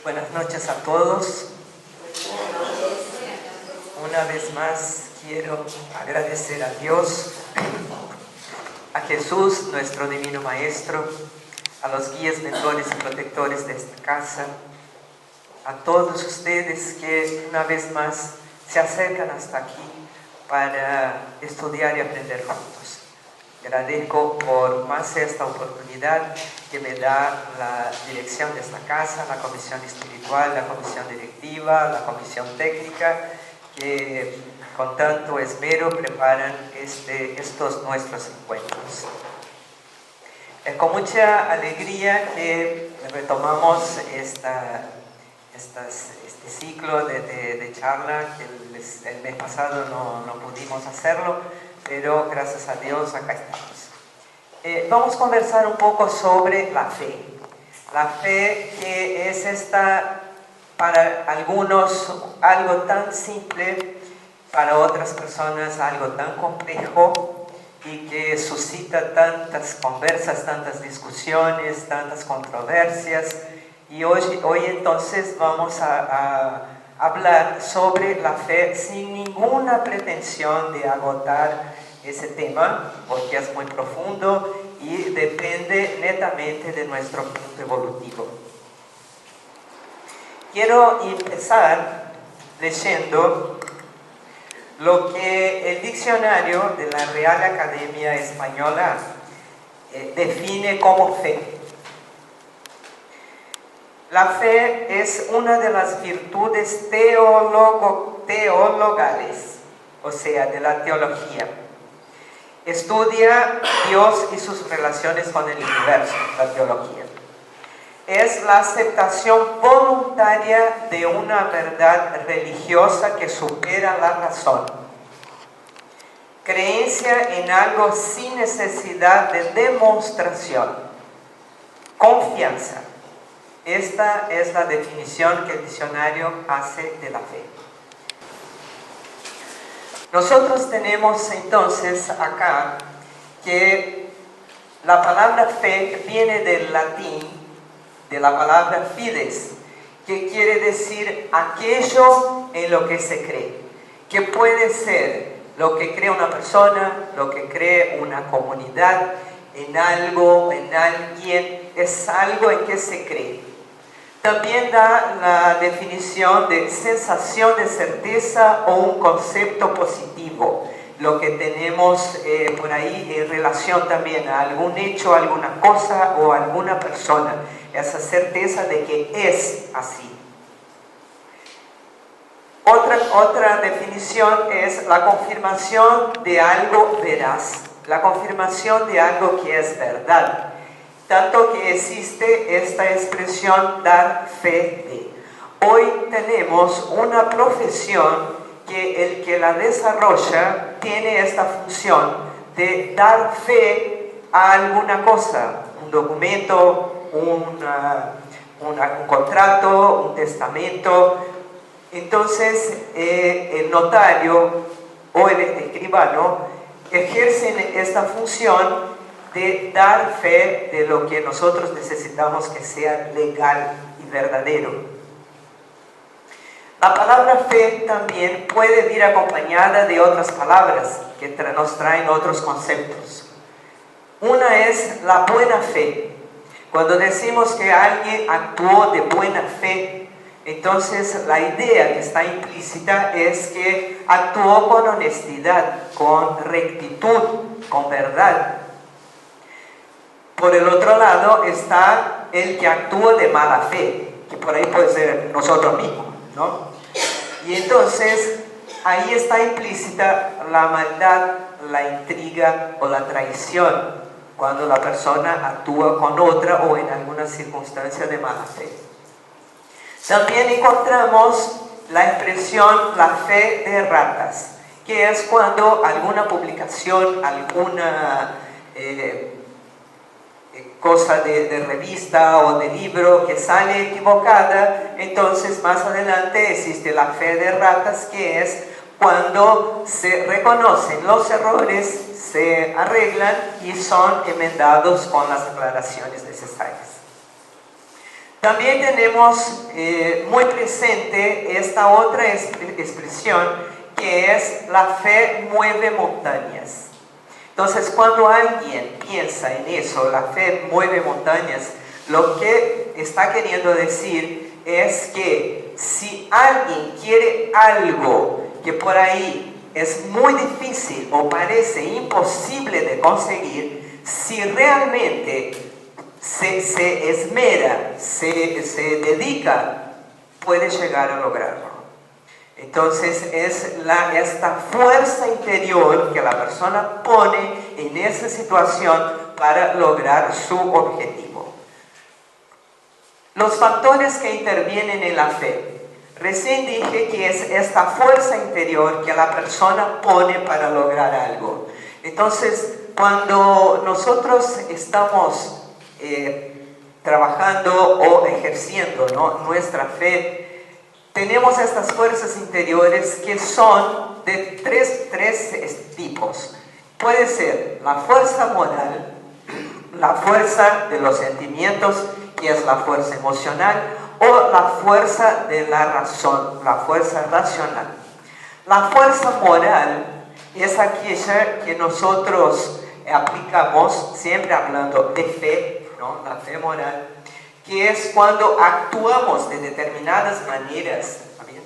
Buenas noches a todos. Una vez más quiero agradecer a Dios, a Jesús, nuestro Divino Maestro, a los guías, mentores y protectores de esta casa, a todos ustedes que una vez más se acercan hasta aquí para estudiar y aprender juntos. Agradezco por más esta oportunidad que me da la dirección de esta casa, la comisión espiritual, la comisión directiva, la comisión técnica, que con tanto esmero preparan estos nuestros encuentros. Es con mucha alegría que retomamos este ciclo de charla, que el mes pasado no pudimos hacerlo, pero gracias a Dios acá estamos. Vamos a conversar un poco sobre la fe. La fe que es para algunos algo tan simple, para otras personas algo tan complejo y que suscita tantas conversas, tantas discusiones, tantas controversias. Y hoy entonces vamos a hablar sobre la fe sin ninguna pretensión de agotar ese tema, porque es muy profundo y depende netamente de nuestro punto evolutivo. Quiero empezar leyendo lo que el diccionario de la Real Academia Española define como fe. La fe es una de las virtudes teologales, o sea, de la teología. Estudia Dios y sus relaciones con el universo, la teología. Es la aceptación voluntaria de una verdad religiosa que supera la razón. Creencia en algo sin necesidad de demostración. Confianza. Esta es la definición que el diccionario hace de la fe. Nosotros tenemos entonces acá que la palabra fe viene del latín, de la palabra fides, que quiere decir aquello en lo que se cree, que puede ser lo que cree una persona, lo que cree una comunidad, en algo, en alguien, es algo en que se cree. También da la definición de sensación de certeza o un concepto positivo, lo que tenemos por ahí en relación también a algún hecho, alguna cosa o alguna persona, esa certeza de que es así. Otra definición es la confirmación de algo veraz, la confirmación de algo que es verdad. Tanto que existe esta expresión dar fe de. Hoy tenemos una profesión que el que la desarrolla tiene esta función de dar fe a alguna cosa, un documento, un contrato, un testamento. Entonces el notario o el escribano ejercen esta función de dar fe de lo que nosotros necesitamos que sea legal y verdadero. La palabra fe también puede ir acompañada de otras palabras que nos traen otros conceptos. Una es la buena fe. Cuando decimos que alguien actuó de buena fe, entonces la idea que está implícita es que actuó con honestidad, con rectitud, con verdad. Por el otro lado está el que actúa de mala fe, que por ahí puede ser nosotros mismos, ¿no? Y entonces ahí está implícita la maldad, la intriga o la traición, cuando la persona actúa con otra o en alguna circunstancia de mala fe. También encontramos la expresión la fe de ratas, que es cuando alguna publicación, alguna cosa de revista o de libro que sale equivocada, entonces más adelante existe la fe de ratas, que es cuando se reconocen los errores, se arreglan y son enmendados con las aclaraciones necesarias. También tenemos muy presente esta otra expresión, que es la fe mueve montañas. Entonces, cuando alguien piensa en eso, la fe mueve montañas, lo que está queriendo decir es que si alguien quiere algo que por ahí es muy difícil o parece imposible de conseguir, si realmente se esmera, se dedica, puede llegar a lograrlo. Entonces es esta fuerza interior que la persona pone en esa situación para lograr su objetivo. Los factores que intervienen en la fe. Recién dije que es esta fuerza interior que la persona pone para lograr algo. Entonces, cuando nosotros estamos trabajando o ejerciendo, ¿no?, nuestra fe, tenemos estas fuerzas interiores que son de tres tipos. Puede ser la fuerza moral, la fuerza de los sentimientos, que es la fuerza emocional, o la fuerza de la razón, la fuerza racional. La fuerza moral es aquella que nosotros aplicamos, siempre hablando de fe, ¿no?, la fe moral, que es cuando actuamos de determinadas maneras, ¿bien?,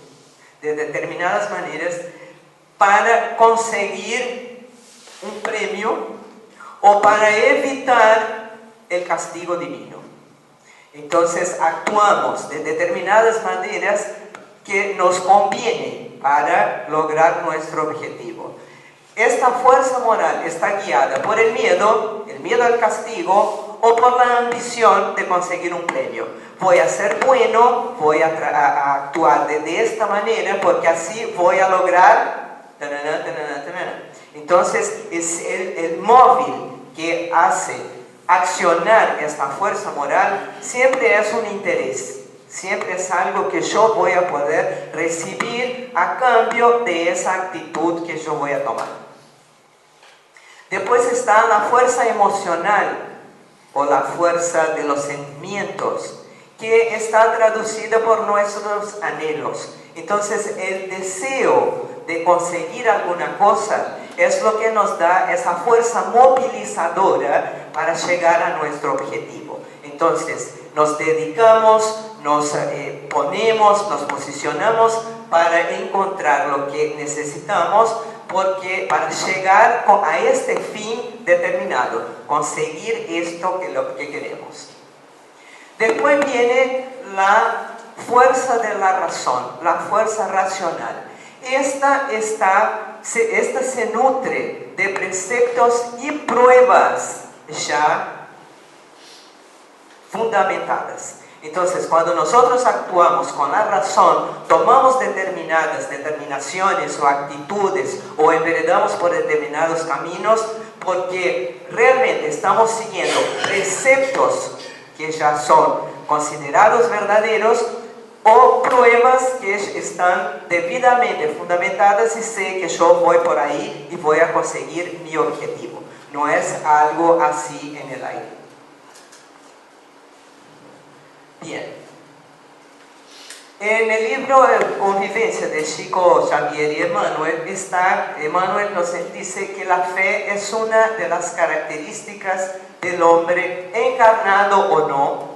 de determinadas maneras para conseguir un premio o para evitar el castigo divino. Entonces actuamos de determinadas maneras que nos conviene para lograr nuestro objetivo. Esta fuerza moral está guiada por el miedo al castigo, o por la ambición de conseguir un premio. Voy a ser bueno, voy a actuar de esta manera porque así voy a lograr. Entonces es el móvil que hace accionar esta fuerza moral, siempre es un interés, siempre es algo que yo voy a poder recibir a cambio de esa actitud que yo voy a tomar. Después está la fuerza emocional, o la fuerza de los sentimientos, que está traducida por nuestros anhelos. Entonces el deseo de conseguir alguna cosa es lo que nos da esa fuerza movilizadora para llegar a nuestro objetivo. Entonces nos dedicamos, nos ponemos, nos posicionamos para encontrar lo que necesitamos, porque para llegar a este fin determinado, conseguir esto que queremos. Después viene la fuerza de la razón, la fuerza racional. Esta se nutre de preceptos y pruebas ya fundamentadas. Entonces, cuando nosotros actuamos con la razón, tomamos determinaciones o actitudes o enveredamos por determinados caminos porque realmente estamos siguiendo preceptos que ya son considerados verdaderos o pruebas que están debidamente fundamentadas y sé que yo voy por ahí y voy a conseguir mi objetivo. No es algo así en el aire. Bien, en el libro Convivencia de Chico Xavier y Emmanuel nos dice que la fe es una de las características del hombre, encarnado o no,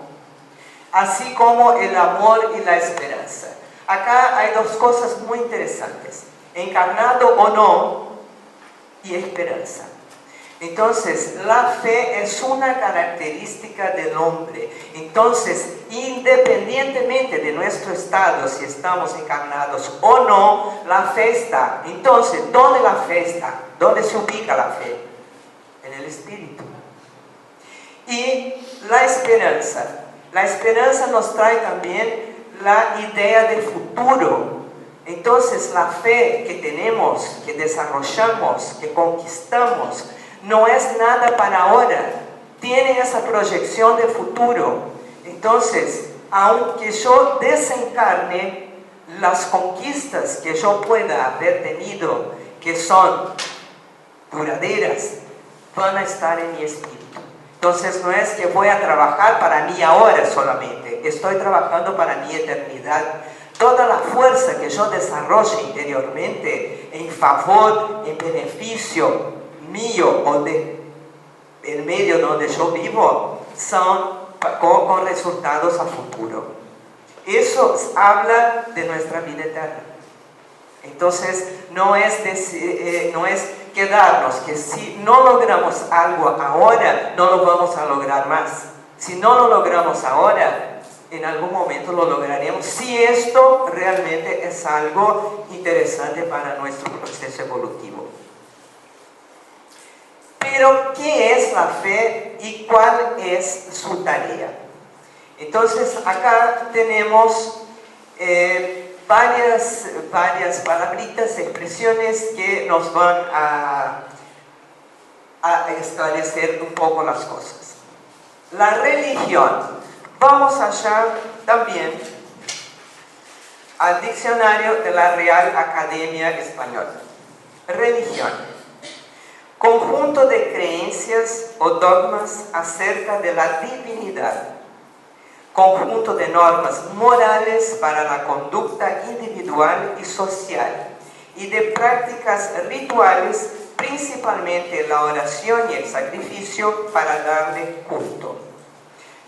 así como el amor y la esperanza. Acá hay dos cosas muy interesantes, encarnado o no y esperanza. Entonces, la fe es una característica del hombre. Entonces, independientemente de nuestro estado, si estamos encarnados o no, la fe está. Entonces, ¿dónde la fe está? ¿Dónde se ubica la fe? En el espíritu. Y la esperanza. La esperanza nos trae también la idea del futuro. Entonces, la fe que tenemos, que desarrollamos, que conquistamos, no es nada para ahora, tiene esa proyección de futuro. Entonces, aunque yo desencarne, las conquistas que yo pueda haber tenido, que son duraderas, van a estar en mi espíritu. Entonces no es que voy a trabajar para mí ahora solamente, estoy trabajando para mi eternidad. Toda la fuerza que yo desarrolle interiormente en favor, en beneficio mío o de el medio donde yo vivo, son con resultados a futuro. Eso habla de nuestra vida eterna. Entonces no es quedarnos que si no logramos algo ahora, no lo vamos a lograr más. Si no lo logramos ahora, en algún momento lo lograremos, si esto realmente es algo interesante para nuestro proceso evolutivo. Pero, ¿qué es la fe y cuál es su tarea? Entonces, acá tenemos varias palabritas, expresiones que nos van a esclarecer un poco las cosas. La religión. Vamos allá también al diccionario de la Real Academia Española. Religión. Conjunto de creencias o dogmas acerca de la divinidad. Conjunto de normas morales para la conducta individual y social y de prácticas rituales, principalmente la oración y el sacrificio para darle culto.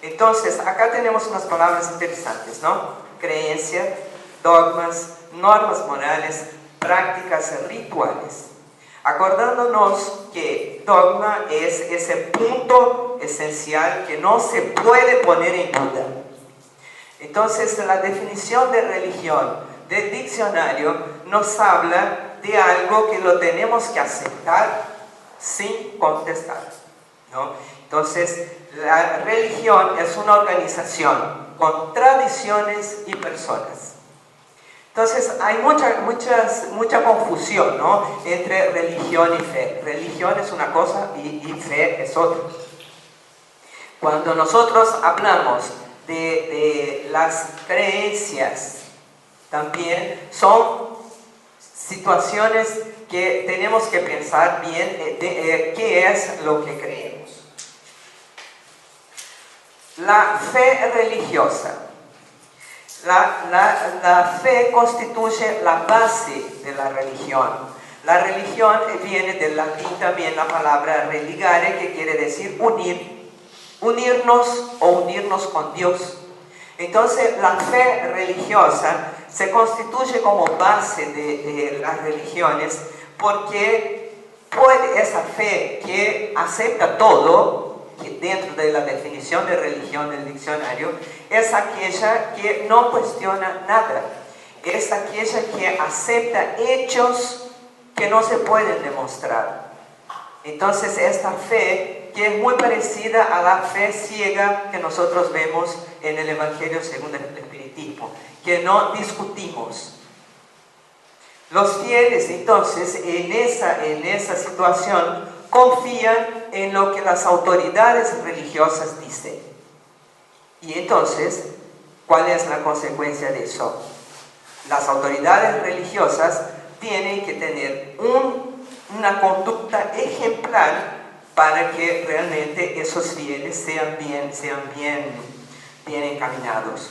Entonces, acá tenemos unas palabras interesantes, ¿no? Creencia, dogmas, normas morales, prácticas rituales. Acordándonos que dogma es ese punto esencial que no se puede poner en duda. Entonces, la definición de religión del diccionario nos habla de algo que lo tenemos que aceptar sin contestar, ¿no? Entonces, la religión es una organización con tradiciones y personas. Entonces, hay mucha confusión, ¿no?, entre religión y fe. Religión es una cosa y fe es otra. Cuando nosotros hablamos de las creencias, también son situaciones que tenemos que pensar bien qué es lo que creemos. La fe religiosa. La fe constituye la base de la religión. La religión viene del latín también la palabra religare, que quiere decir unir, unirnos o unirnos con Dios. Entonces, la fe religiosa se constituye como base de las religiones porque esa fe que acepta todo, que dentro de la definición de religión del diccionario, es aquella que no cuestiona nada, es aquella que acepta hechos que no se pueden demostrar. Entonces, esta fe, que es muy parecida a la fe ciega que nosotros vemos en el Evangelio según el Espiritismo, que no discutimos. Los fieles, entonces, en esa situación, confían en lo que las autoridades religiosas dicen. Y entonces, ¿cuál es la consecuencia de eso? Las autoridades religiosas tienen que tener una conducta ejemplar para que realmente esos fieles sean bien encaminados.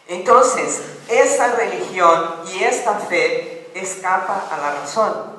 Entonces, esa religión y esta fe escapa a la razón.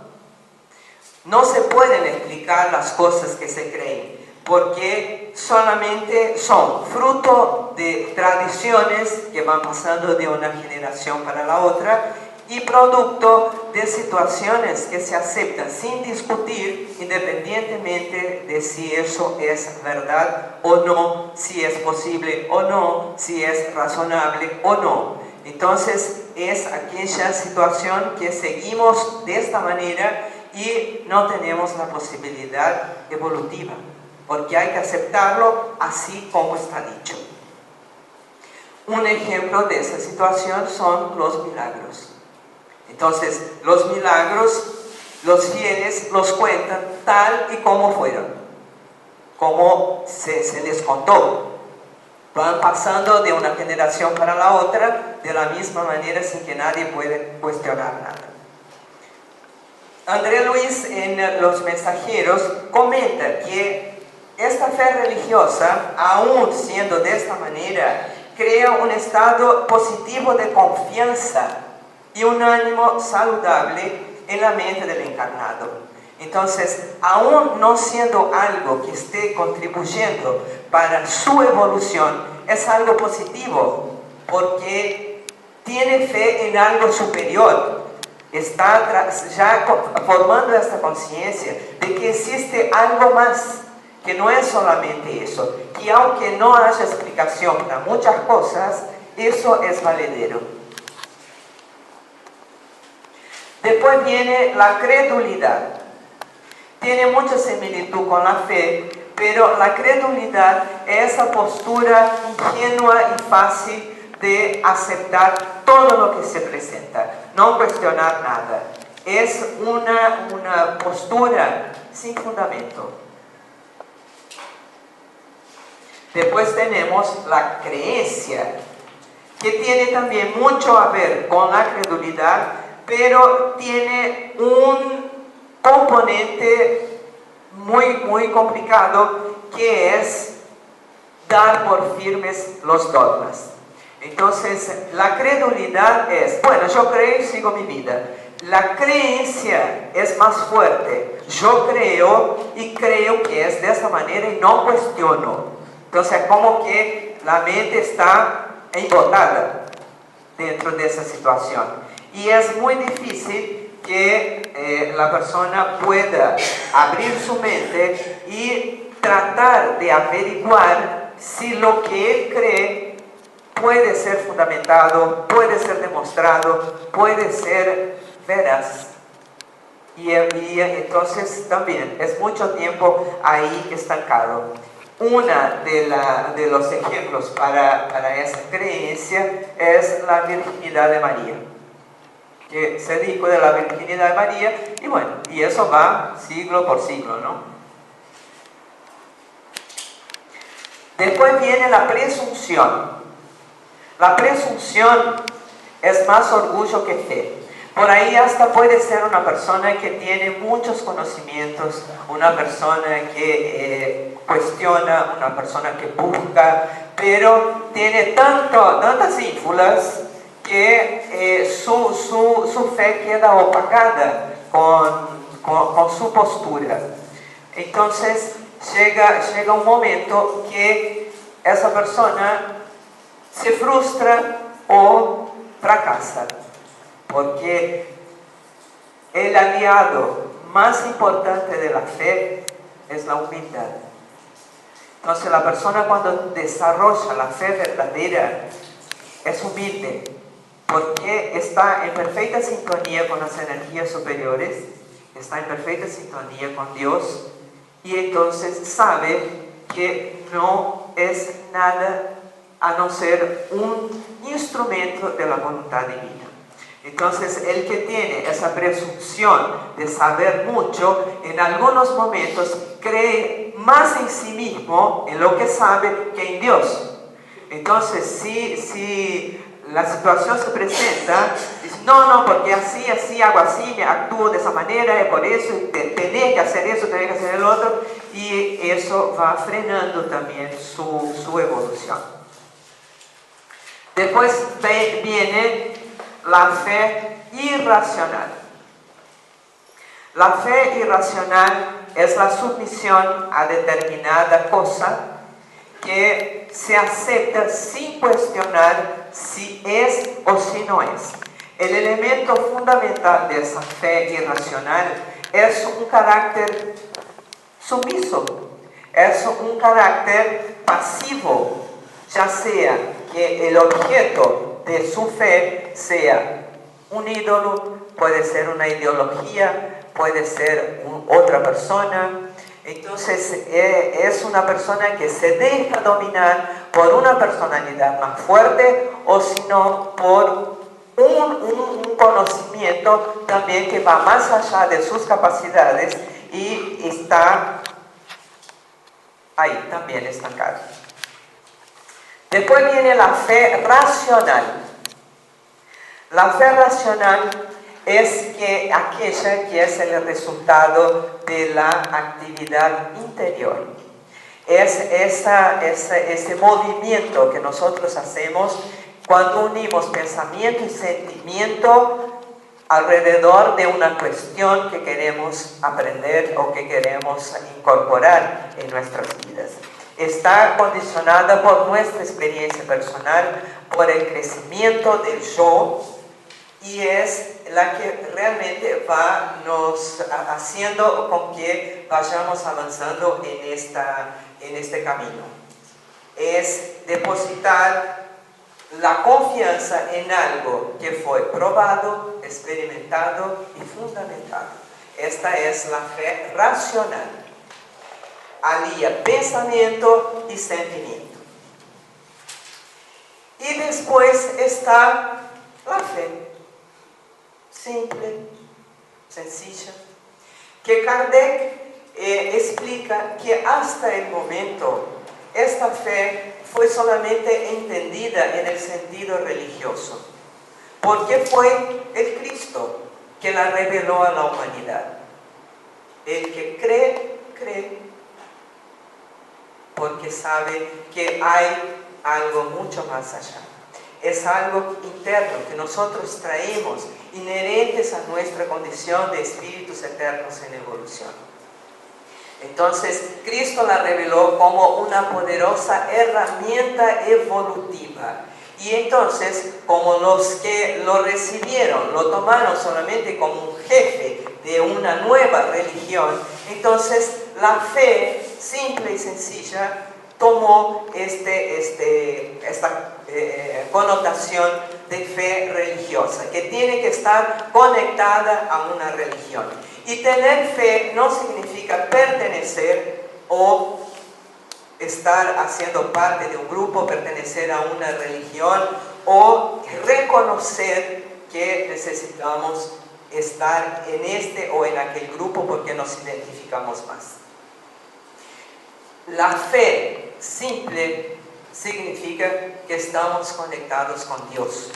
No se pueden explicar las cosas que se creen, porque solamente son fruto de tradiciones que van pasando de una generación para la otra y producto de situaciones que se aceptan sin discutir, independientemente de si eso es verdad o no, si es posible o no, si es razonable o no. Entonces, es aquella situación que seguimos de esta manera y no tenemos la posibilidad evolutiva, porque hay que aceptarlo así como está dicho. Un ejemplo de esa situación son los milagros. Entonces, los milagros, los fieles los cuentan tal y como fueron, como se les contó. Van pasando de una generación para la otra de la misma manera sin que nadie puede cuestionar nada. André Luis en Los Mensajeros comenta que esta fe religiosa, aún siendo de esta manera, crea un estado positivo de confianza y un ánimo saludable en la mente del encarnado. Entonces, aún no siendo algo que esté contribuyendo para su evolución, es algo positivo, porque tiene fe en algo superior. Está ya formando esta conciencia de que existe algo más, que no es solamente eso, que aunque no haya explicación para muchas cosas, eso es valedero. Después viene la credulidad. Tiene mucha similitud con la fe, pero la credulidad es esa postura ingenua y fácil de aceptar todo lo que se presenta, no cuestionar nada. Es una postura sin fundamento. Después tenemos la creencia, que tiene también mucho a ver con la credulidad, pero tiene un componente muy complicado, que es dar por firmes los dogmas. Entonces, la credulidad es, bueno, yo creo y sigo mi vida. La creencia es más fuerte. Yo creo y creo que es de esa manera y no cuestiono. Entonces, como que la mente está embotada dentro de esa situación. Y es muy difícil que la persona pueda abrir su mente y tratar de averiguar si lo que él cree puede ser fundamentado, puede ser demostrado, puede ser veraz. Y entonces también es mucho tiempo ahí estancado. Una de los ejemplos para esa creencia es la virginidad de María, que se dijo de la virginidad de María, y bueno, y eso va siglo por siglo, ¿no? Después viene la presunción. La presunción es más orgullo que fe. Por ahí hasta puede ser una persona que tiene muchos conocimientos, una persona que cuestiona, una persona que busca, pero tiene tantas ínfulas que su fe queda opacada con su postura. Entonces llega un momento que esa persona se frustra o fracasa, porque el aliado más importante de la fe es la humildad. Entonces la persona, cuando desarrolla la fe verdadera, es humilde, porque está en perfecta sintonía con las energías superiores, está en perfecta sintonía con Dios, y entonces sabe que no es nada a no ser un instrumento de la voluntad divina. Entonces, el que tiene esa presunción de saber mucho, en algunos momentos cree más en sí mismo, en lo que sabe, que en Dios. Entonces, si la situación se presenta, dice, no, porque así hago así, me actúo de esa manera, y por eso tenés que hacer eso, tenés que hacer el otro, y eso va frenando también su evolución. Después viene la fe irracional. La fe irracional es la sumisión a determinada cosa que se acepta sin cuestionar si es o si no es. El elemento fundamental de esa fe irracional es un carácter sumiso, es un carácter pasivo, ya sea que el objeto de su fe sea un ídolo, puede ser una ideología, puede ser otra persona. Entonces es una persona que se deja dominar por una personalidad más fuerte, o si no por un conocimiento también que va más allá de sus capacidades y está ahí también estancado. Después viene la fe racional. La fe racional es aquella que es el resultado de la actividad interior. Es ese movimiento que nosotros hacemos cuando unimos pensamiento y sentimiento alrededor de una cuestión que queremos aprender o que queremos incorporar en nuestras vidas. Está condicionada por nuestra experiencia personal, por el crecimiento del yo, y es la que realmente va nos haciendo con que vayamos avanzando en este camino. Es depositar la confianza en algo que fue probado, experimentado y fundamentado. Esta es la fe racional. Alía pensamiento y sentimiento. Y después está la fe. Simple, sencilla, que Kardec explica que hasta el momento esta fe fue solamente entendida en el sentido religioso, porque fue el Cristo que la reveló a la humanidad. El que cree, cree, porque sabe que hay algo mucho más allá. Es algo interno que nosotros traemos, inherentes a nuestra condición de espíritus eternos en evolución. Entonces, Cristo la reveló como una poderosa herramienta evolutiva. Y entonces, como los que lo recibieron, lo tomaron solamente como un jefe de una nueva religión, entonces la fe simple y sencilla tomó esta connotación de fe religiosa, que tiene que estar conectada a una religión. Y tener fe no significa pertenecer o estar haciendo parte de un grupo, pertenecer a una religión o reconocer que necesitamos estar en este o en aquel grupo porque nos identificamos más. La fe simple significa que estamos conectados con Dios.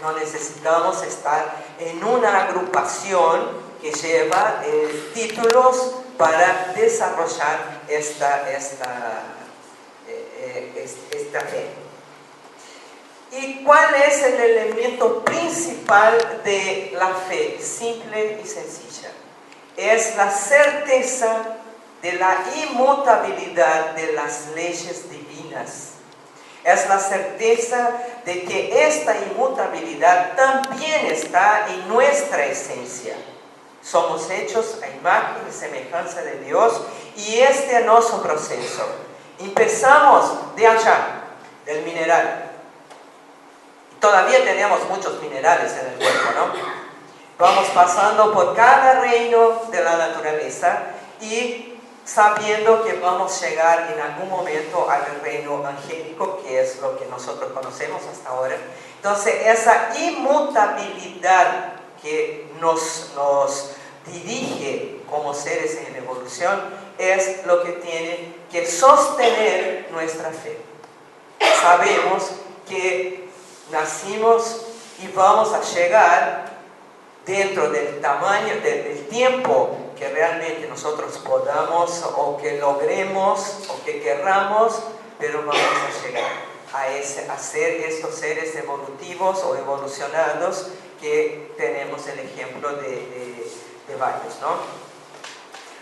No necesitamos estar en una agrupación que lleva títulos para desarrollar esta fe. ¿Y cuál es el elemento principal de la fe simple y sencilla? Es la certeza de la inmutabilidad de las leyes divinas. Es la certeza de que esta inmutabilidad también está en nuestra esencia. Somos hechos a imagen y semejanza de Dios, y este es nuestro proceso. Empezamos de allá, del mineral. Todavía tenemos muchos minerales en el cuerpo, ¿no? Vamos pasando por cada reino de la naturaleza y sabiendo que vamos a llegar en algún momento al reino angélico, que es lo que nosotros conocemos hasta ahora. Entonces, esa inmutabilidad que nos dirige como seres en evolución es lo que tiene que sostener nuestra fe. Sabemos que nacimos y vamos a llegar dentro del tamaño, del tiempo que realmente nosotros podamos o que logremos o que querramos, pero vamos a llegar a ser estos seres evolutivos o evolucionados que tenemos el ejemplo de varios, ¿no?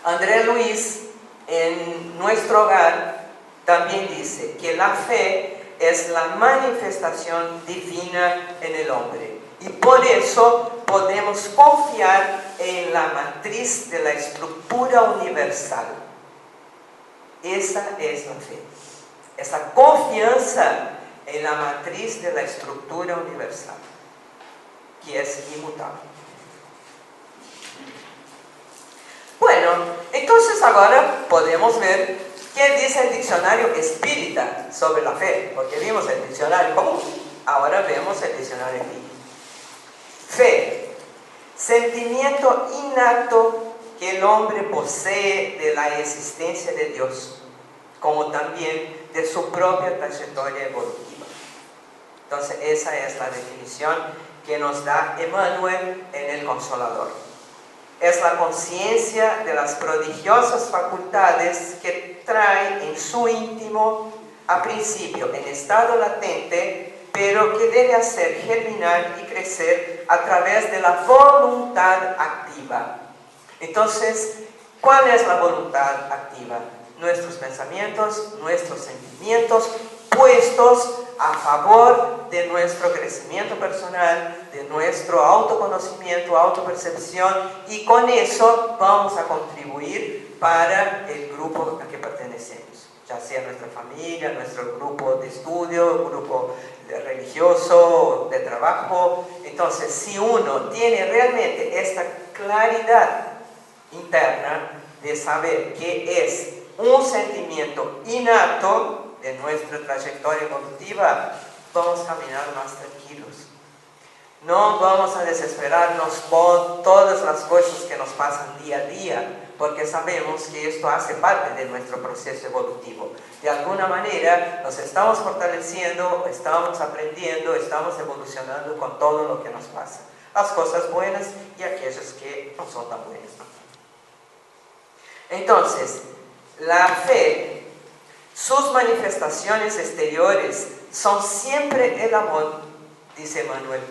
André Luis en Nuestro Hogar también dice que la fe es la manifestación divina en el hombre, y por eso podemos confiar en la matriz de la estructura universal. Esa es la fe, esa confianza en la matriz de la estructura universal, que es inmutable. Bueno, entonces ahora podemos ver qué dice el diccionario espírita sobre la fe, porque vimos el diccionario común, ahora vemos el diccionario espírita. Fe, sentimiento innato que el hombre posee de la existencia de Dios, como también de su propia trayectoria evolutiva. Entonces, esa es la definición que nos da Emmanuel en el Consolador. es la conciencia de las prodigiosas facultades que trae en su íntimo, a principio en estado latente, pero que debe hacer germinar y crecer a través de la voluntad activa. Entonces, ¿cuál es la voluntad activa? Nuestros pensamientos, nuestros sentimientos puestos a favor de nuestro crecimiento personal, de nuestro autoconocimiento, autopercepción, y con eso vamos a contribuir para el grupo al que pertenecemos, ya sea nuestra familia, nuestro grupo de estudio, grupo religioso, de trabajo. Entonces, si uno tiene realmente esta claridad interna de saber que es un sentimiento innato de nuestra trayectoria evolutiva, vamos a caminar más tranquilos. No vamos a desesperarnos por todas las cosas que nos pasan día a día, porque sabemos que esto hace parte de nuestro proceso evolutivo. De alguna manera nos estamos fortaleciendo, estamos aprendiendo, estamos evolucionando con todo lo que nos pasa. Las cosas buenas y aquellas que no son tan buenas, ¿no? Entonces, la fe, sus manifestaciones exteriores son siempre el amor, dice Manuel,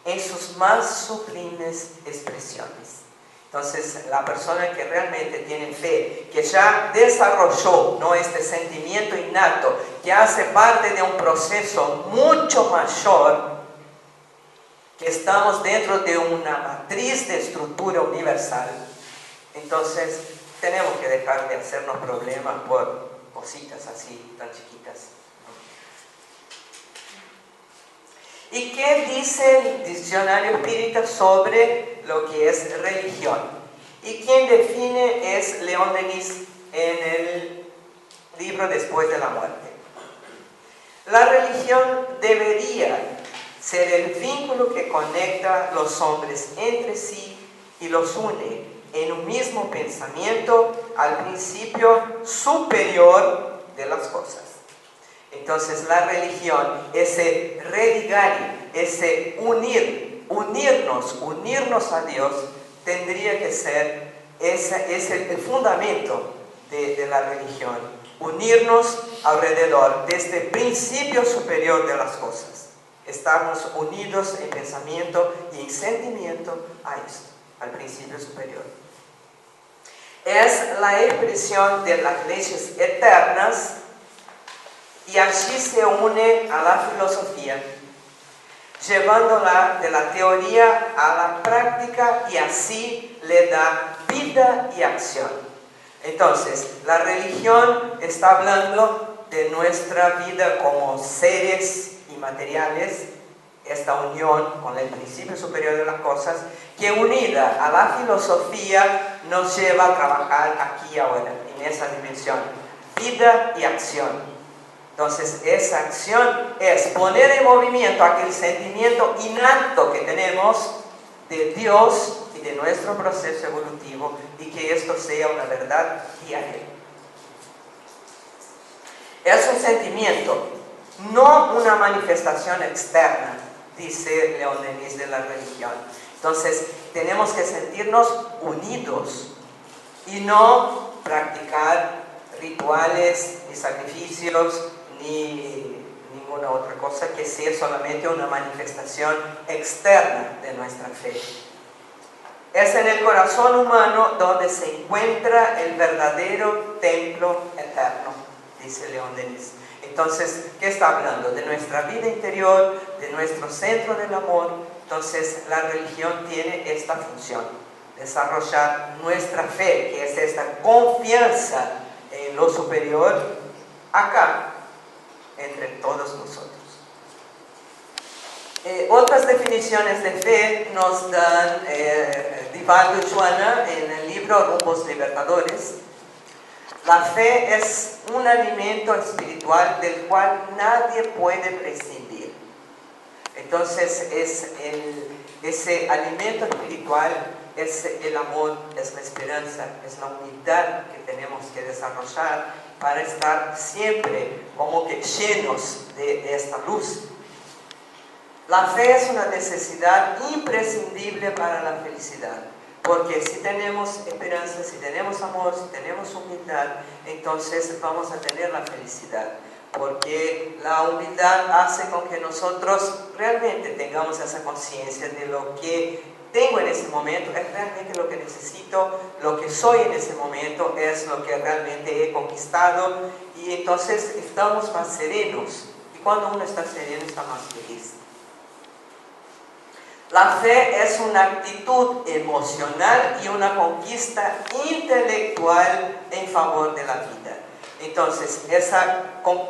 en sus más sublimes expresiones. Entonces, la persona que realmente tiene fe, que ya desarrolló, ¿no?, este sentimiento innato, que hace parte de un proceso mucho mayor, que estamos dentro de una matriz de estructura universal, entonces tenemos que dejar de hacernos problemas por cositas así, tan chiquitas. ¿Y qué dice el diccionario espírita sobre lo que es religión? Y quien define es León Denis en el libro Después de la muerte. La religión debería ser el vínculo que conecta a los hombres entre sí y los une en un mismo pensamiento al principio superior de las cosas. Entonces, la religión, ese religare, ese unirnos a Dios, tendría que ser el fundamento de la religión. Unirnos alrededor de este principio superior de las cosas. Estamos unidos en pensamiento y en sentimiento a esto, al principio superior. Es la expresión de las leyes eternas y allí se une a la filosofía, llevándola de la teoría a la práctica y así le da vida y acción. Entonces, la religión está hablando de nuestra vida como seres inmateriales, esta unión con el principio superior de las cosas, que unida a la filosofía nos lleva a trabajar aquí y ahora, en esa dimensión, vida y acción. Entonces, esa acción es poner en movimiento aquel sentimiento innato que tenemos de Dios y de nuestro proceso evolutivo, y que esto sea una verdad diaria. Es un sentimiento, no una manifestación externa, dice León Denis de la religión. Entonces, tenemos que sentirnos unidos y no practicar rituales ni sacrificios ni ninguna otra cosa que sea solamente una manifestación externa de nuestra fe. Es en el corazón humano donde se encuentra el verdadero templo eterno, dice León Denis. Entonces, ¿qué está hablando? De nuestra vida interior, de nuestro centro del amor. Entonces, la religión tiene esta función, desarrollar nuestra fe, que es esta confianza en lo superior, acá, entre todos nosotros. Otras definiciones de fe nos dan Divaldo y Joana en el libro Rumbos Libertadores. La fe es un alimento espiritual del cual nadie puede prescindir. Entonces, ese alimento espiritual es el amor, es la esperanza, es la humildad que tenemos que desarrollar para estar siempre como que llenos de esta luz. La fe es una necesidad imprescindible para la felicidad, Porque si tenemos esperanza, si tenemos amor, si tenemos humildad, entonces vamos a tener la felicidad. Porque la humildad hace con que nosotros realmente tengamos esa conciencia de lo que tengo en ese momento, es realmente lo que necesito, lo que soy en ese momento es lo que realmente he conquistado, y entonces estamos más serenos. Y cuando uno está sereno, está más feliz. La fe es una actitud emocional y una conquista intelectual en favor de la vida. Entonces, esa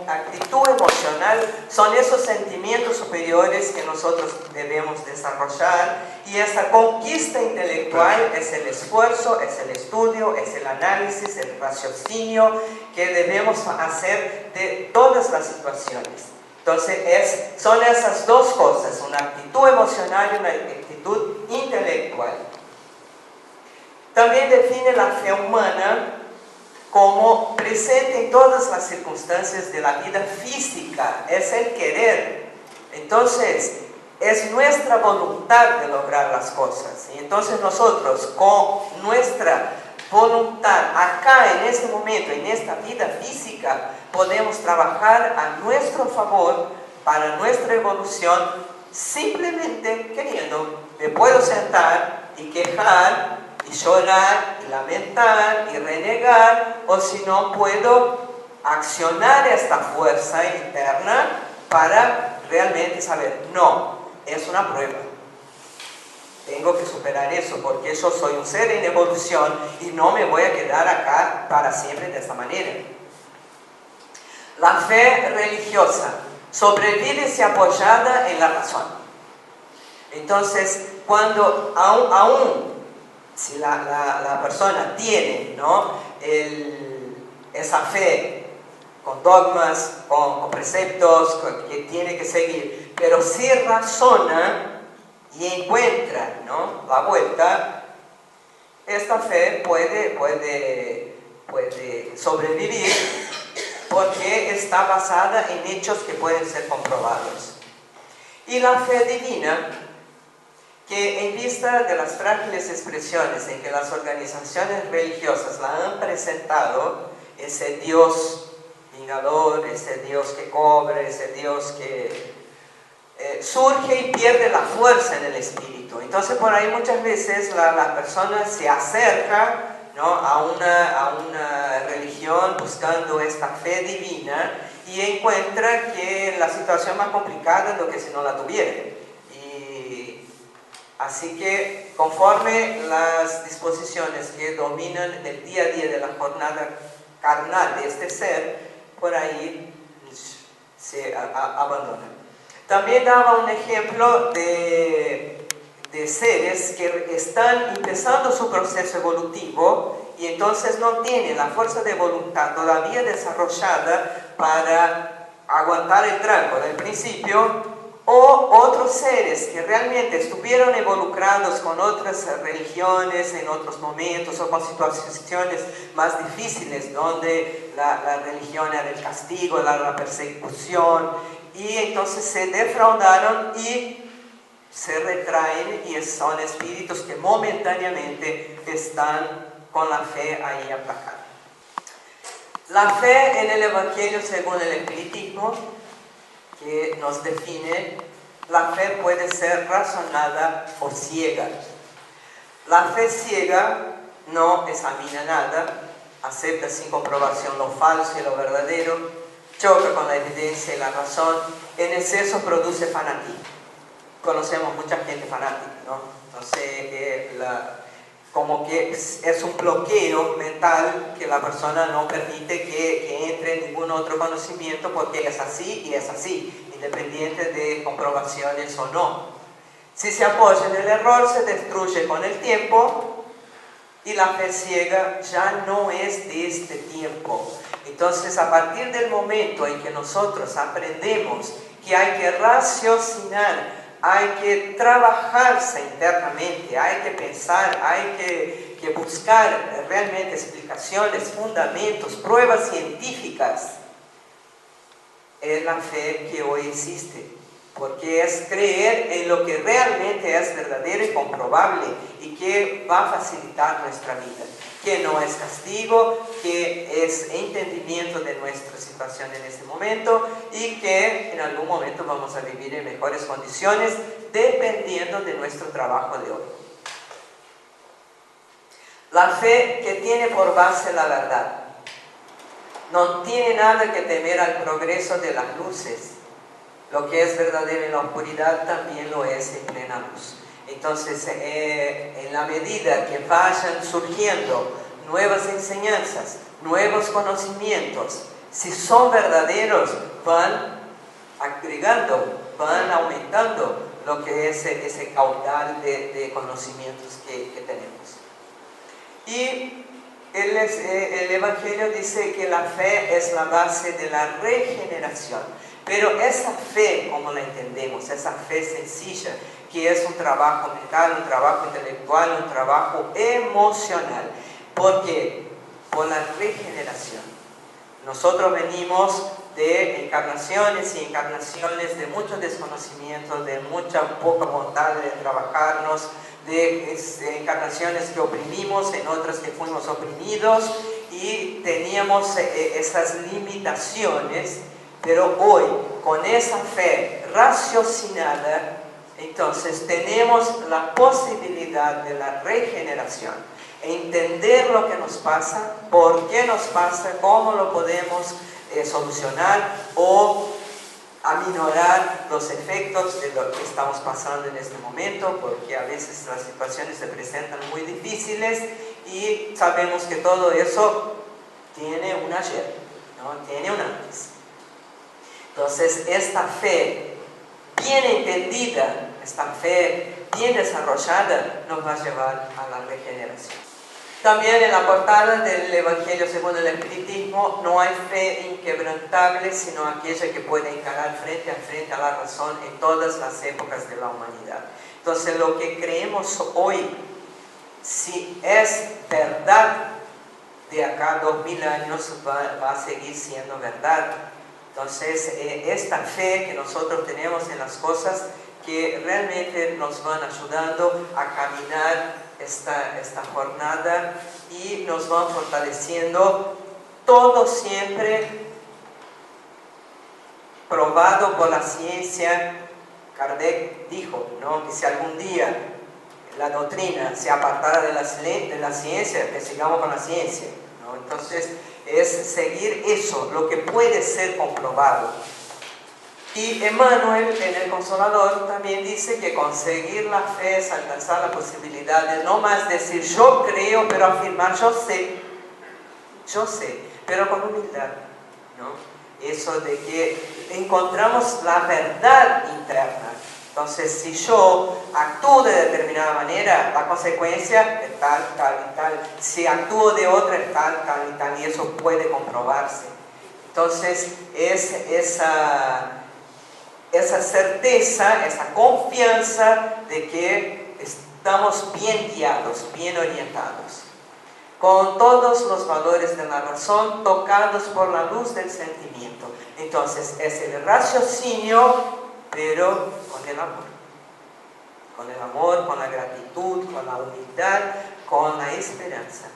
actitud emocional son esos sentimientos superiores que nosotros debemos desarrollar, y esa conquista intelectual es el esfuerzo, es el estudio, es el análisis, el raciocinio que debemos hacer de todas las situaciones. Entonces, son esas dos cosas, una actitud emocional y una actitud intelectual. También define la fe humana como presente en todas las circunstancias de la vida física, es el querer. Entonces, es nuestra voluntad de lograr las cosas. Y entonces nosotros, con nuestra voluntad, acá en este momento, en esta vida física, podemos trabajar a nuestro favor para nuestra evolución, simplemente queriendo. Me puedo sentar y quejar y llorar y lamentar y renegar, o si no, puedo accionar esta fuerza interna para realmente saber, no, es una prueba. Tengo que superar eso porque yo soy un ser en evolución y no me voy a quedar acá para siempre de esta manera. La fe religiosa sobrevive si apoyada en la razón. Entonces, cuando aún si la persona tiene, ¿no?, esa fe con dogmas, con preceptos que tiene que seguir, pero si razona y encuentra, ¿no?, la vuelta, esta fe puede sobrevivir porque está basada en hechos que pueden ser comprobados. Y la fe divina, que en vista de las frágiles expresiones en que las organizaciones religiosas la han presentado, ese Dios vengador, ese Dios que cobra, ese Dios que surge y pierde la fuerza en el espíritu. Entonces por ahí muchas veces la persona se acerca, ¿no?, a una religión buscando esta fe divina y encuentra que la situación más complicada es lo que si no la tuviera. Así que conforme las disposiciones que dominan el día a día de la jornada carnal de este ser, por ahí se abandona. También daba un ejemplo de seres que están empezando su proceso evolutivo y entonces no tienen la fuerza de voluntad todavía desarrollada para aguantar el tranco del principio, o otros seres que realmente estuvieron involucrados con otras religiones en otros momentos o con situaciones más difíciles donde la religión era el castigo, la persecución, y entonces se defraudaron y se retraen, y son espíritus que momentáneamente están con la fe ahí aplacada. La fe en el Evangelio según el espiritismo, que nos define, la fe puede ser razonada o ciega. La fe ciega no examina nada, acepta sin comprobación lo falso y lo verdadero, choca con la evidencia y la razón, en exceso produce fanatismo. Conocemos mucha gente fanática, ¿no? Entonces, como que es un bloqueo mental que la persona no permite que entre ningún otro conocimiento porque es así y es así, independiente de comprobaciones o no. Si se apoya en el error, se destruye con el tiempo, y la fe ciega ya no es de este tiempo. Entonces, a partir del momento en que nosotros aprendemos que hay que raciocinar, hay que trabajarse internamente, hay que pensar, hay que buscar realmente explicaciones, fundamentos, pruebas científicas, es la fe que hoy existe. porque es creer en lo que realmente es verdadero y comprobable y que va a facilitar nuestra vida, que no es castigo, que es entendimiento de nuestra situación en este momento y que en algún momento vamos a vivir en mejores condiciones dependiendo de nuestro trabajo de hoy. La fe que tiene por base la verdad no tiene nada que temer al progreso de las luces. Lo que es verdadero en la oscuridad también lo es en plena luz. Entonces, en la medida que vayan surgiendo nuevas enseñanzas, nuevos conocimientos, si son verdaderos, van agregando, van aumentando lo que es ese caudal de conocimientos que tenemos. Y el Evangelio dice que la fe es la base de la regeneración. Pero esa fe, como la entendemos, esa fe sencilla, que es un trabajo mental, un trabajo intelectual, un trabajo emocional. Porque por la regeneración, nosotros venimos de encarnaciones y encarnaciones de mucho desconocimiento, de mucha poca voluntad de trabajarnos, de encarnaciones que oprimimos, en otras que fuimos oprimidos y teníamos esas limitaciones. Pero hoy, con esa fe raciocinada, entonces tenemos la posibilidad de la regeneración, entender lo que nos pasa, por qué nos pasa, cómo lo podemos solucionar o aminorar los efectos de lo que estamos pasando en este momento, porque a veces las situaciones se presentan muy difíciles y sabemos que todo eso tiene un ayer, ¿no? Tiene un antes. Entonces, esta fe bien entendida, esta fe bien desarrollada, nos va a llevar a la regeneración. También en la portada del Evangelio según el Espiritismo, no hay fe inquebrantable, sino aquella que puede encarar frente a la razón en todas las épocas de la humanidad. Entonces, lo que creemos hoy, si es verdad, de acá a 2000 años va a seguir siendo verdad. Entonces, esta fe que nosotros tenemos en las cosas que realmente nos van ayudando a caminar esta jornada y nos van fortaleciendo, todo siempre probado por la ciencia. Kardec dijo, ¿no?, que si algún día la doctrina se apartara de la ciencia, que sigamos con la ciencia, ¿no? Entonces, es seguir eso, lo que puede ser comprobado. Y Emmanuel, en el Consolador, también dice que conseguir la fe es alcanzar la posibilidad de no más decir yo creo, pero afirmar yo sé, pero con humildad, ¿no? Eso de que encontramos la verdad interna. Entonces, si yo actúo de determinada manera, la consecuencia es tal, tal y tal. Si actúo de otra, es tal, tal y tal, y eso puede comprobarse. Entonces, es esa certeza, esa confianza de que estamos bien guiados, bien orientados, con todos los valores de la razón tocados por la luz del sentimiento. Entonces, es el raciocinio, pero con el amor, con la gratitud, con la humildad, con la esperanza.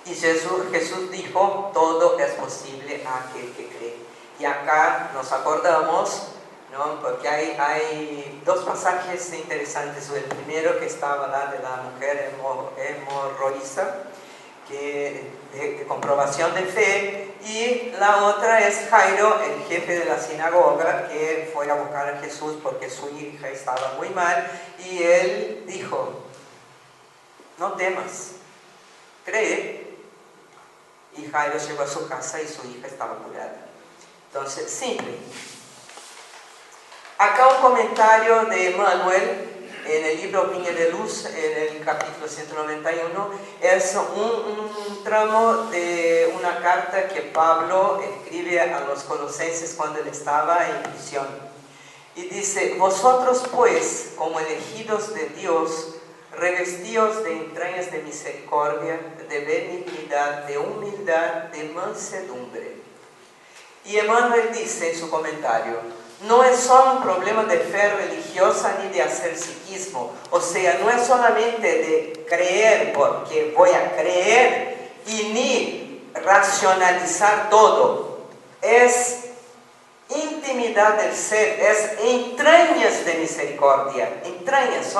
Y Jesús dijo, todo es posible a aquel que cree. Y acá nos acordamos, ¿no?, porque hay dos pasajes interesantes. El primero, que está hablando de la mujer hemorroísa, de comprobación de fe, y la otra es Jairo, el jefe de la sinagoga, que fue a buscar a Jesús porque su hija estaba muy mal, y él dijo, no temas, cree. Y Jairo llegó a su casa y su hija estaba curada. Entonces, simple. Acá un comentario de Emmanuel en el libro Viña de Luz, en el capítulo 191, es un tramo de una carta que Pablo escribe a los colosenses cuando él estaba en prisión. Y dice, vosotros pues, como elegidos de Dios, revestíos de entrañas de misericordia, de benignidad, de humildad, de mansedumbre. Y Emmanuel dice en su comentario, no es solo un problema de fe religiosa ni de hacer psiquismo. O sea, no es solamente de creer porque voy a creer y ni racionalizar todo. Es intimidad del ser, es entrañas de misericordia. Entrañas,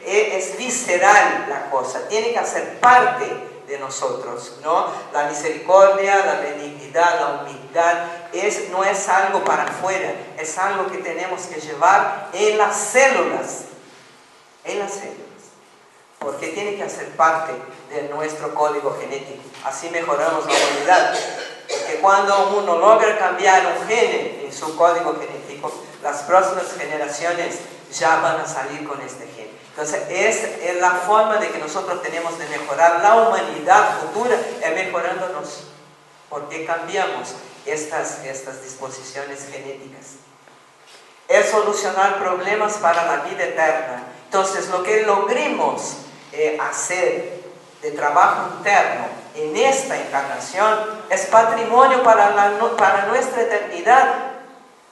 es visceral la cosa, tiene que hacer parte de nosotros, ¿no? La misericordia, la benignidad, la humildad no es algo para afuera, es algo que tenemos que llevar en las células, porque tiene que hacer parte de nuestro código genético. Así mejoramos la humanidad, porque cuando uno logra cambiar un gene en su código genético, las próximas generaciones ya van a salir con este gen. Entonces, es la forma de que nosotros tenemos de mejorar la humanidad futura, es mejorándonos, porque cambiamos estas disposiciones genéticas. Es solucionar problemas para la vida eterna. Entonces, lo que logremos hacer de trabajo interno en esta encarnación es patrimonio para nuestra eternidad.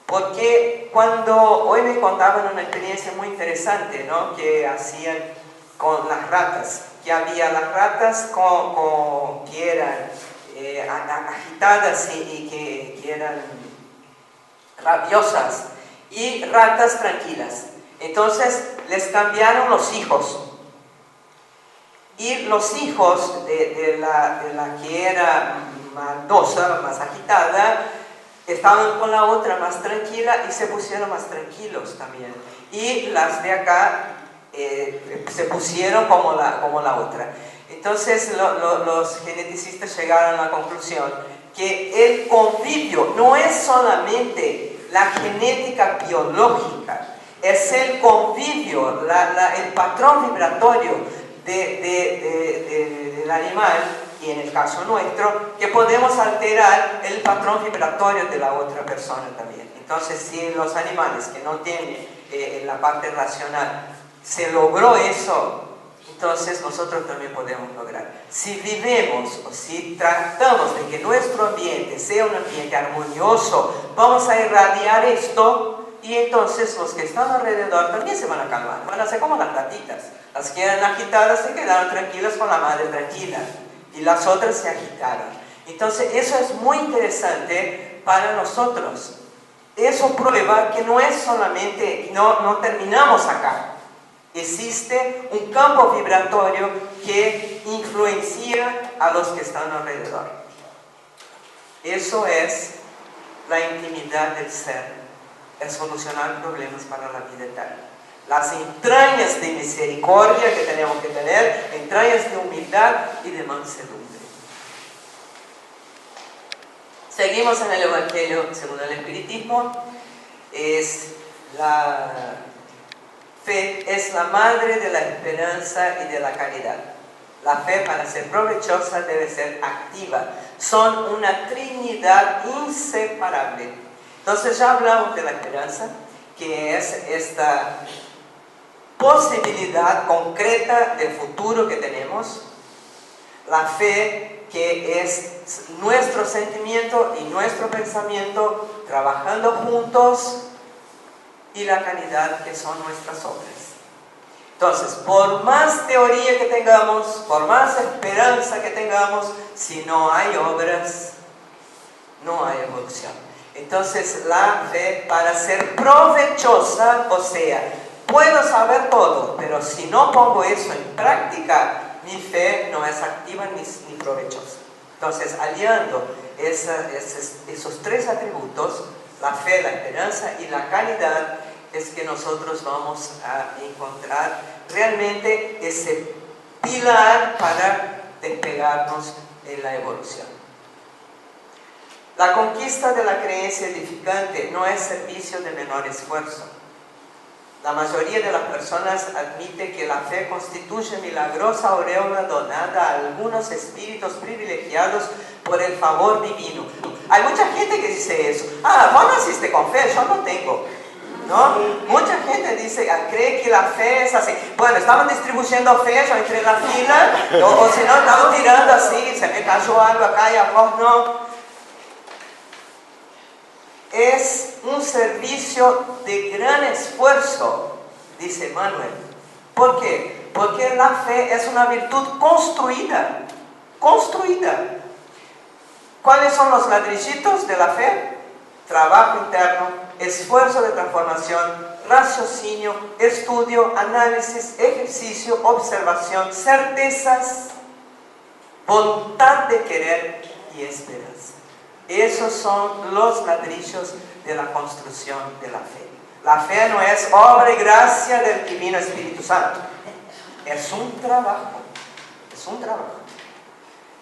Porque hoy me contaban una experiencia muy interesante, ¿no? Que hacían con las ratas, que había las ratas que eran agitadas y que eran rabiosas, y ratas tranquilas. Entonces les cambiaron los hijos, y los hijos de la que era maldosa, más agitada, estaban con la otra más tranquila y se pusieron más tranquilos también. Y las de acá se pusieron como la otra. Entonces los geneticistas llegaron a la conclusión que el convivio no es solamente la genética biológica, es el convivio, el patrón vibratorio del animal, y en el caso nuestro, que podemos alterar el patrón vibratorio de la otra persona también. Entonces, si los animales que no tienen la parte racional se logró eso, entonces nosotros también podemos lograr. Si vivimos o si tratamos de que nuestro ambiente sea un ambiente armonioso, vamos a irradiar esto, y entonces los que están alrededor también se van a calmar, van a ser como las ratitas. Las que eran agitadas se quedaron tranquilas con la madre tranquila, y las otras se agitaron. Entonces eso es muy interesante para nosotros. Eso prueba que no es solamente, no terminamos acá. Existe un campo vibratorio que influencia a los que están alrededor. Eso es la intimidad del ser, es solucionar problemas para la vida eterna. Las entrañas de misericordia que tenemos que tener, entrañas de humildad y de mansedumbre. Seguimos en el Evangelio según el Espiritismo. La fe es la madre de la esperanza y de la caridad. La fe, para ser provechosa, debe ser activa. Son una trinidad inseparable. Entonces ya hablamos de la esperanza, que es esta posibilidad concreta del futuro que tenemos. La fe, que es nuestro sentimiento y nuestro pensamiento trabajando juntos, y la caridad, que son nuestras obras. Entonces, por más teoría que tengamos, por más esperanza que tengamos, si no hay obras, no hay evolución. Entonces, la fe, para ser provechosa, o sea, puedo saber todo, pero si no pongo eso en práctica, mi fe no es activa ni provechosa. Entonces, aliando esos tres atributos, la fe, la esperanza y la caridad, es que nosotros vamos a encontrar realmente ese pilar para despegarnos en la evolución. La conquista de la creencia edificante no es servicio de menor esfuerzo. La mayoría de las personas admite que la fe constituye milagrosa aureola donada a algunos espíritus privilegiados por el favor divino. Hay mucha gente que dice eso. Vos naciste con fe, yo no tengo. ¿No? Mucha gente dice, cree que la fe es así. Bueno, estaban distribuyendo fe, yo entré en la fila, o si no, estaban tirando así, se me cayó algo acá y a vos no. es un servicio de gran esfuerzo, dice Manuel. ¿Por qué? Porque la fe es una virtud construida. Construida. ¿Cuáles son los ladrillitos de la fe? Trabajo interno, esfuerzo de transformación, raciocinio, estudio, análisis, ejercicio, observación, certezas, voluntad de querer y esperanza. Esos son los ladrillos de la construcción de la fe. La fe no es obra y gracia del Divino Espíritu Santo. Es un trabajo. Es un trabajo.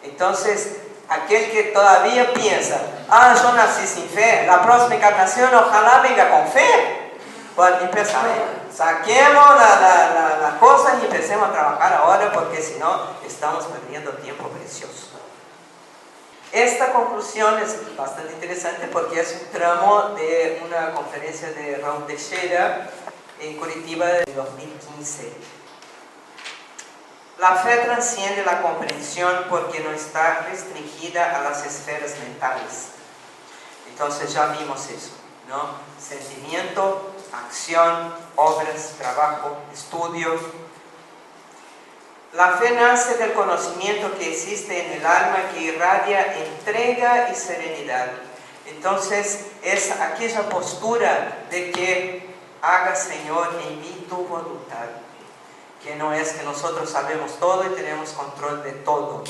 Entonces, aquel que todavía piensa, yo nací sin fe, la próxima encarnación ojalá venga con fe. Bueno, empezamos. Saquemos la cosa y empecemos a trabajar ahora, porque si no, estamos perdiendo tiempo precioso. Esta conclusión es bastante interesante porque es un tramo de una conferencia de Raúl Teixeira en Curitiba de 2015. La fe trasciende la comprensión porque no está restringida a las esferas mentales. Entonces ya vimos eso, ¿no? Sentimiento, acción, obras, trabajo, estudio. La fe nace del conocimiento que existe en el alma, que irradia entrega y serenidad. Entonces es aquella postura de que haga, Señor, en mí tu voluntad. Que no es que nosotros sabemos todo y tenemos control de todo.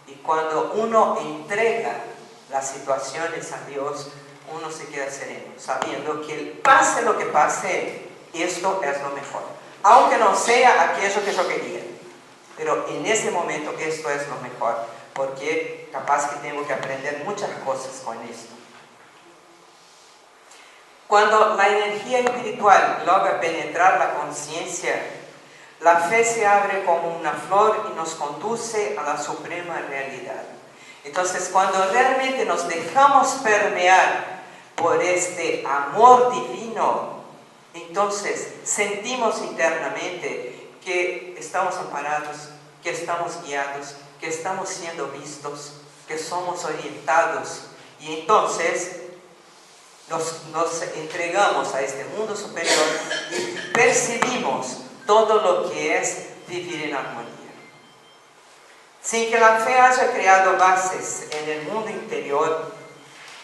Y cuando uno entrega las situaciones a Dios, uno se queda sereno, sabiendo que pase lo que pase, esto es lo mejor. Aunque no sea aquello que yo quería. Pero en ese momento esto es lo mejor, porque capaz que tengo que aprender muchas cosas con esto. Cuando la energía espiritual logra penetrar la conciencia, la fe se abre como una flor y nos conduce a la suprema realidad. Entonces, cuando realmente nos dejamos permear por este amor divino, entonces sentimos internamente que estamos amparados, que estamos guiados, que estamos siendo vistos, que somos orientados. Y entonces nos entregamos a este mundo superior y percibimos todo lo que es vivir en armonía. Sin que la fe haya creado bases en el mundo interior,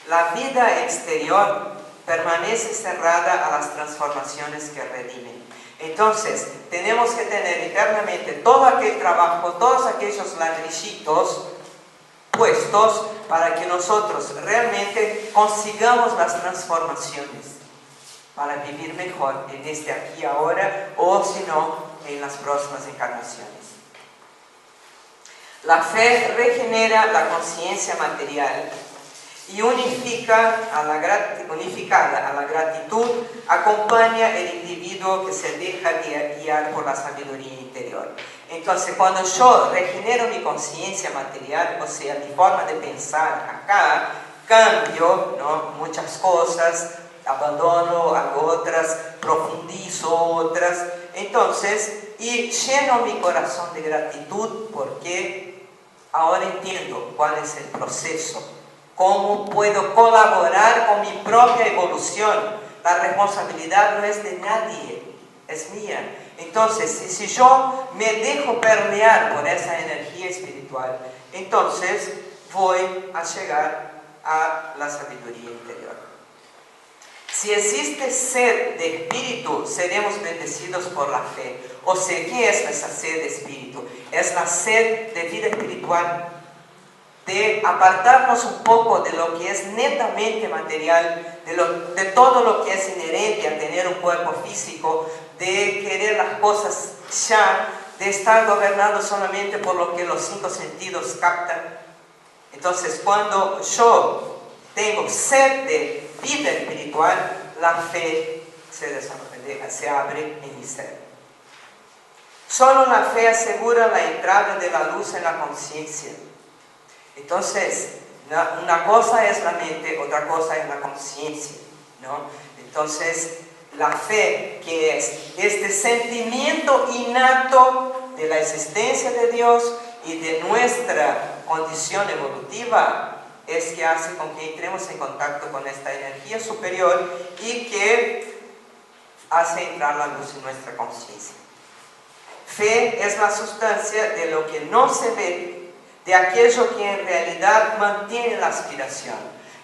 la vida exterior permanece cerrada a las transformaciones que redimen. Entonces, tenemos que tener internamente todo aquel trabajo, todos aquellos ladrillitos puestos para que nosotros realmente consigamos las transformaciones para vivir mejor en este aquí y ahora, o si no, en las próximas encarnaciones. La fe regenera la conciencia material y unificada a la gratitud, acompaña el individuo que se deja guiar por la sabiduría interior. Entonces, cuando yo regenero mi conciencia material, o sea, mi forma de pensar acá, cambio, ¿no?, muchas cosas, abandono otras, profundizo otras, entonces, y lleno mi corazón de gratitud porque ahora entiendo cuál es el proceso. ¿Cómo puedo colaborar con mi propia evolución? La responsabilidad no es de nadie, es mía. Entonces, si yo me dejo permear por esa energía espiritual, entonces voy a llegar a la sabiduría interior. Si existe sed de espíritu, seremos bendecidos por la fe. O sea, ¿qué es esa sed de espíritu? Es la sed de vida espiritual, de apartarnos un poco de lo que es netamente material, de todo lo que es inherente a tener un cuerpo físico, de querer las cosas ya, de estar gobernados solamente por lo que los 5 sentidos captan. Entonces, cuando yo tengo sed de vida espiritual, la fe se abre en mi ser. Solo la fe asegura la entrada de la luz en la conciencia. Entonces, una cosa es la mente, otra cosa es la conciencia, ¿no? Entonces, la fe, que es este sentimiento innato de la existencia de Dios y de nuestra condición evolutiva, es que hace con que entremos en contacto con esta energía superior y que hace entrar la luz en nuestra conciencia. Fe es la sustancia de lo que no se ve, de aquello que en realidad mantiene la aspiración.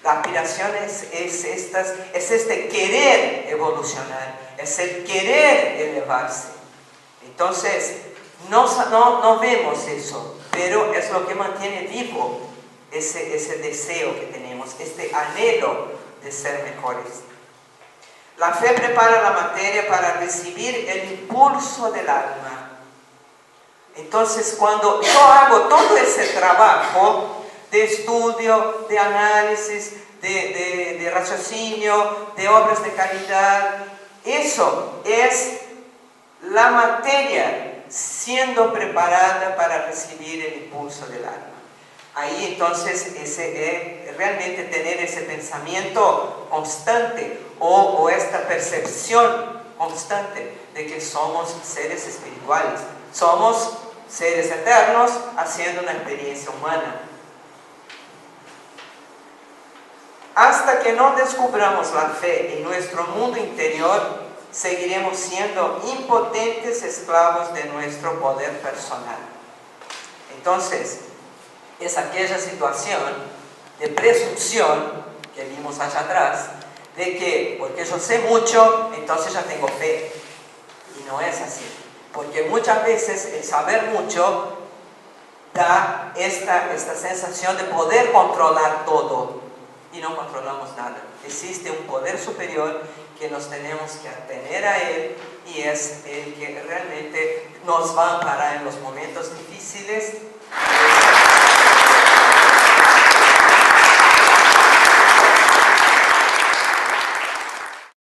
La aspiración es este querer evolucionar, es el querer elevarse. Entonces, no vemos eso, pero es lo que mantiene vivo ese deseo que tenemos, este anhelo de ser mejores. La fe prepara la materia para recibir el impulso del alma. Entonces, cuando yo hago todo ese trabajo de estudio, de análisis, de raciocinio, de obras de caridad, eso es la materia siendo preparada para recibir el impulso del alma. Ahí entonces realmente tener ese pensamiento constante o esta percepción constante de que somos seres espirituales, somos seres eternos haciendo una experiencia humana. Hasta que no descubramos la fe en nuestro mundo interior, seguiremos siendo impotentes esclavos de nuestro poder personal. Entonces, es aquella situación de presunción que vimos allá atrás, de que porque yo sé mucho, entonces ya tengo fe. Y no es así, porque muchas veces el saber mucho da esta sensación de poder controlar todo, y no controlamos nada. Existe un poder superior que nos tenemos que atener a él, y es el que realmente nos va a amparar en los momentos difíciles.